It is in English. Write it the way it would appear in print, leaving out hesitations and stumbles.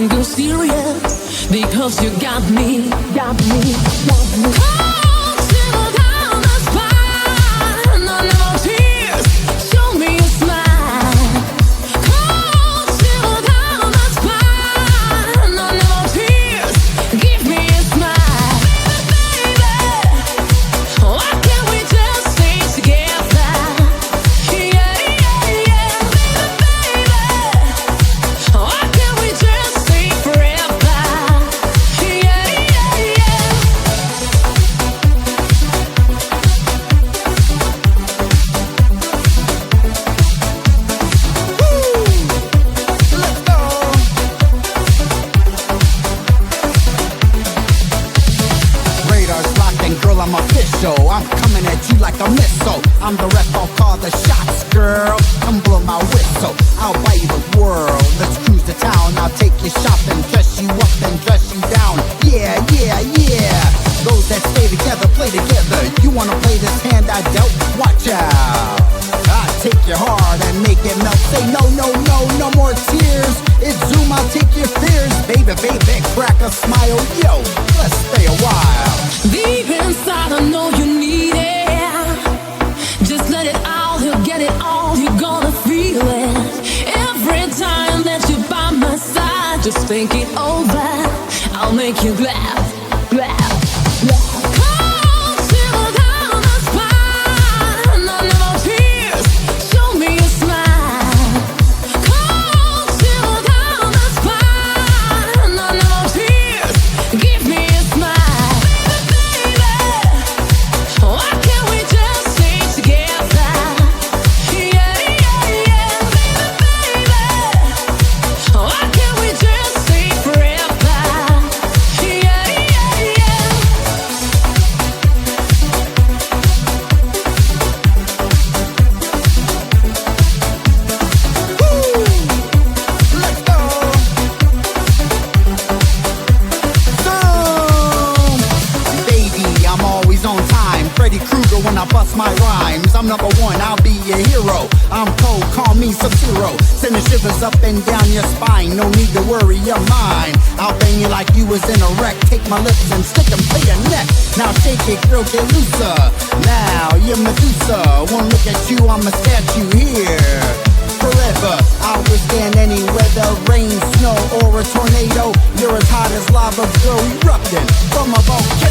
go serious because you got me. Cold chill down the spine, no more tears. Show me a smile. Cold chill down the spine, no more tears. Give me a smile, baby. Why can't we just stay together? Yeah, baby. Why can't we just stay forever? Yeah. Let's go. Radar's locking, girl, I'm official. I'm coming at you like a missile. I'm the ref, I'll call the shots, girl. Come blow my whistle. I'll buy you the world. Let's cruise to town. I'll take you shopping, dress you up and dress you down. Yeah. Those that stay together, play together. You wanna play this hand I dealt? Watch out. I'll take your heart and make it melt. Say no more tears. It's Zoom, I'll take your fears. Baby, crack a smile. Yo, let's stay a while. Deep inside, I know you need it. Just let it out, you'll get it all. You're gonna feel it every time that you're by my side. Just think it over. I'll make you glad. Cold chill down the spine, no more tears. Show me a smile. Cold chill down the spine, no more tears. Give me a smile, baby. Why can't we just stay together? Yeah, baby. Why can't we just stay forever? Yeah. Let's go. Zoom. Baby, I'm always on time. Freddy Krueger when I bust my rhymes. I'm number one, I'll be your hero. I'm cold, call me Sub-Zero. Sending shivers up and down your spine. No need to worry, you're mine. I'll bang you like you was in a wreck. Take my lips and stick them to your neck. Now shake it, girl, get looser. Now you're Medusa. One look at you, I'm a statue here. Forever, I'll withstand any weather, rain, snow, or a tornado. You're as hot as lava, girl, erupting from a volcano.